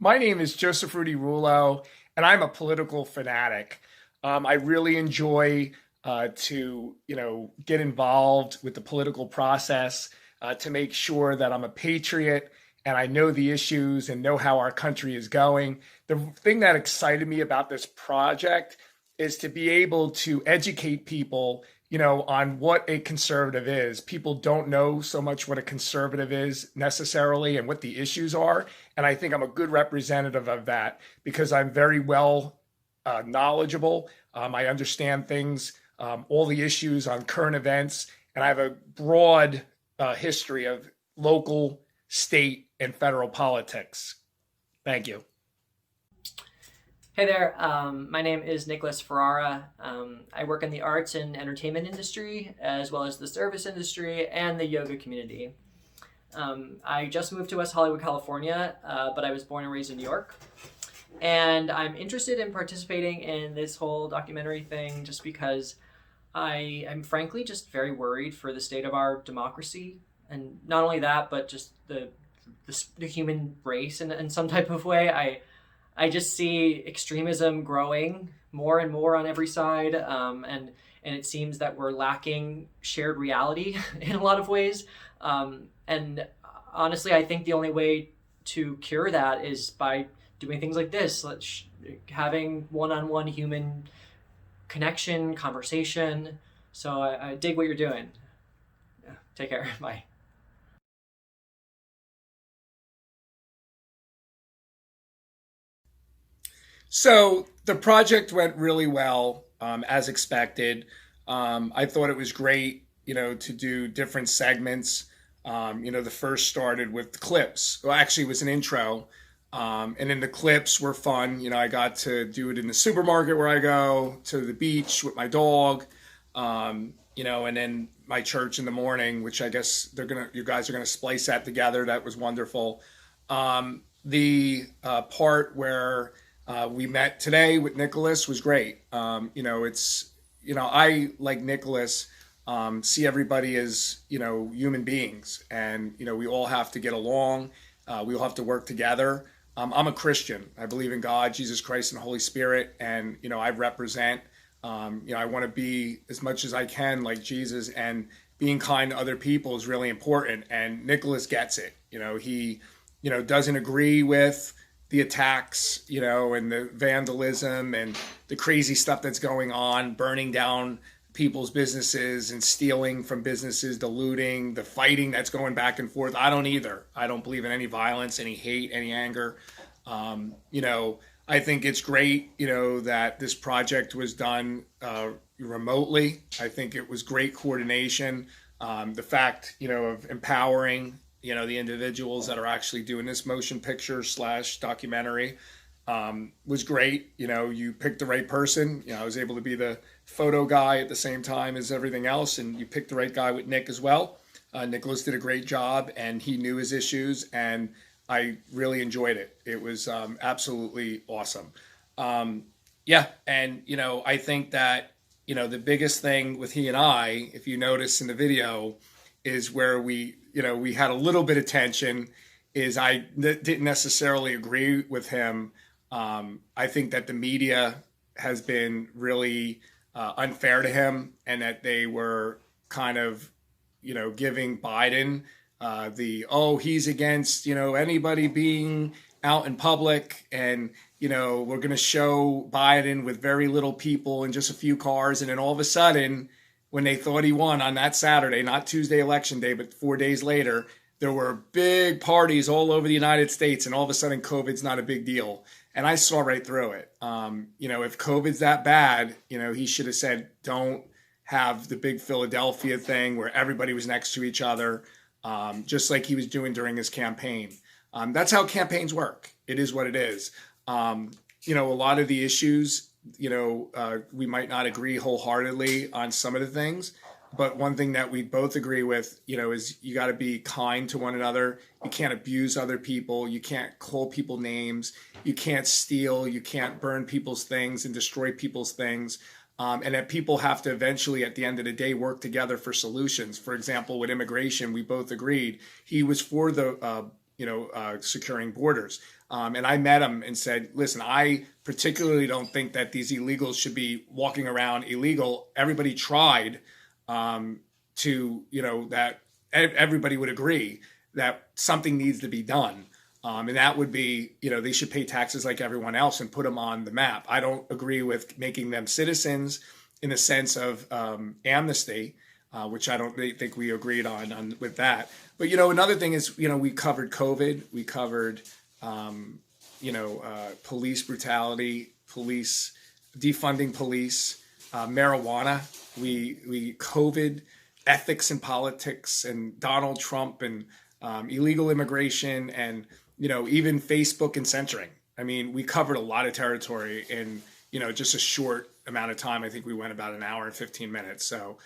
My name is Joseph Rudy Rullo, and I'm a political fanatic. I really enjoy to get involved with the political process to make sure that I'm a patriot and I know the issues and know how our country is going. The thing that excited me about this project is to be able to educate people, on what a conservative is. People don't know so much what a conservative is necessarily and what the issues are. And I think I'm a good representative of that because I'm very well knowledgeable. I understand things, all the issues on current events, and I have a broad history of local, state, and federal politics. Thank you. Hey there, my name is Nicholas Ferrara. I work in the arts and entertainment industry, as well as the service industry and the yoga community. I just moved to West Hollywood, California, but I was born and raised in New York. And I'm interested in participating in this whole documentary thing just because I am frankly just very worried for the state of our democracy. And not only that, but just the human race in some type of way. I just see extremism growing more and more on every side, and it seems that we're lacking shared reality in a lot of ways. And honestly, I think the only way to cure that is by doing things like this, having one-on-one human connection, conversation. So I dig what you're doing. Yeah, take care. Bye. So the project went really well, as expected. I thought it was great, to do different segments. The first started with the clips. Well, actually, it was an intro. And then the clips were fun. I got to do it in the supermarket where I go, to the beach with my dog, and then my church in the morning, which I guess you guys are gonna splice that together. That was wonderful. The part where we met today with Nicholas was great. I, like Nicholas, see everybody as, human beings, and, we all have to get along. We all have to work together. I'm a Christian. I believe in God, Jesus Christ, and the Holy Spirit. And, I represent, I want to be as much as I can like Jesus, and being kind to other people is really important. And Nicholas gets it. He, doesn't agree with the attacks, and the vandalism and the crazy stuff that's going on, burning down people's businesses and stealing from businesses, the looting, the fighting that's going back and forth. I don't either. I don't believe in any violence, any hate, any anger. I think it's great, that this project was done remotely. I think it was great coordination. The fact, of empowering, the individuals that are actually doing this motion picture / documentary was great. You picked the right person. I was able to be the photo guy at the same time as everything else, and you picked the right guy with Nick as well. Nicholas did a great job, and he knew his issues, and I really enjoyed it. It was absolutely awesome. Yeah, and I think that the biggest thing with he and I, if you notice in the video, is where we had a little bit of tension. Is didn't necessarily agree with him. I think that the media has been really unfair to him, and that they were kind of, giving Biden he's against, anybody being out in public, and, we're going to show Biden with very little people and just a few cars. And then all of a sudden, when they thought he won on that Saturday, not Tuesday election day, but 4 days later, there were big parties all over the United States, and all of a sudden COVID's not a big deal. And I saw right through it. If COVID's that bad, he should have said, don't have the big Philadelphia thing where everybody was next to each other, just like he was doing during his campaign. That's how campaigns work. It is what it is. A lot of the issues, we might not agree wholeheartedly on some of the things, but one thing that we both agree with, is you got to be kind to one another. You can't abuse other people. You can't call people names. You can't steal. You can't burn people's things and destroy people's things. And that people have to eventually, at the end of the day, work together for solutions. For example, with immigration, we both agreed he was for the securing borders. And I met him and said, listen, I particularly don't think that these illegals should be walking around illegal. Everybody tried that everybody would agree that something needs to be done. And that would be, they should pay taxes like everyone else and put them on the map. I don't agree with making them citizens in the sense of amnesty, which I don't think we agreed on with that. But, another thing is, we covered COVID, we covered, police brutality, police defunding police, marijuana, we COVID, ethics in politics, and Donald Trump, and illegal immigration, and even Facebook and censoring. I mean, we covered a lot of territory in just a short amount of time. I think we went about an hour and 15 minutes. So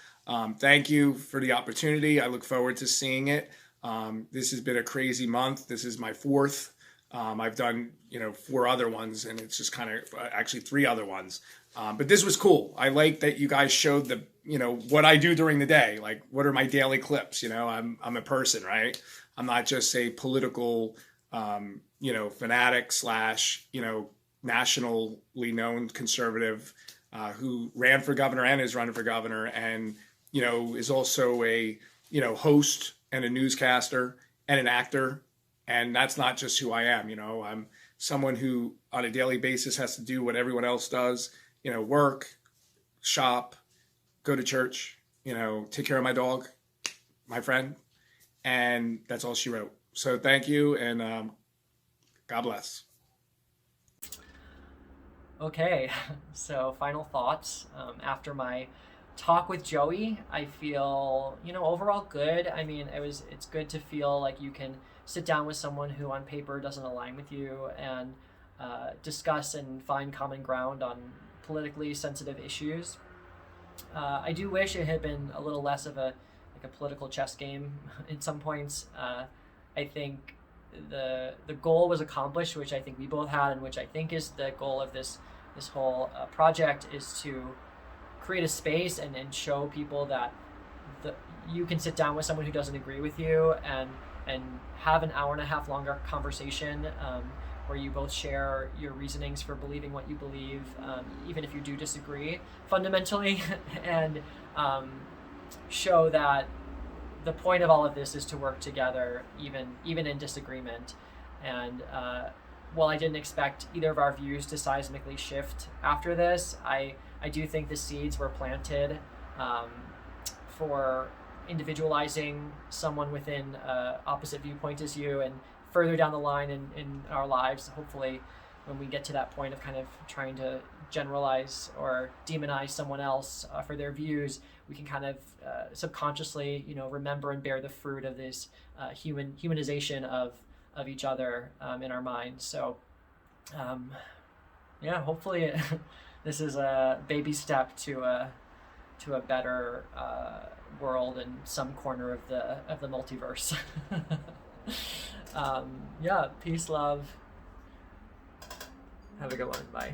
thank you for the opportunity. I look forward to seeing it. This has been a crazy month. This is my fourth. I've done 4 other ones, and it's just kind of actually 3 other ones. But this was cool. I like that you guys showed the what I do during the day. Like, what are my daily clips? I'm a person, right? I'm not just a political fanatic slash nationally known conservative who ran for governor and is running for governor, and is also a host and a newscaster and an actor. And that's not just who I am. I'm someone who on a daily basis has to do what everyone else does, work, shop, go to church, take care of my dog, my friend. And that's all she wrote. So thank you, and God bless. Okay, so final thoughts. After my talk with Joey, I feel, overall good. I mean, it's good to feel like you can sit down with someone who on paper doesn't align with you and discuss and find common ground on politically sensitive issues. I do wish it had been a little less of a political chess game in some points. I think the goal was accomplished, which I think we both had, and which I think is the goal of this whole project, is to create a space and show people that you can sit down with someone who doesn't agree with you and have an hour and a half longer conversation where you both share your reasonings for believing what you believe, even if you do disagree fundamentally, and show that the point of all of this is to work together, even in disagreement. And while I didn't expect either of our views to seismically shift after this, I do think the seeds were planted for individualizing someone within opposite viewpoint as you, and further down the line in our lives, hopefully when we get to that point of kind of trying to generalize or demonize someone else for their views, we can kind of subconsciously, remember and bear the fruit of this humanization of each other in our minds. So, hopefully this is a baby step to a better world in some corner of the multiverse. Peace, love. Have a good one. Bye.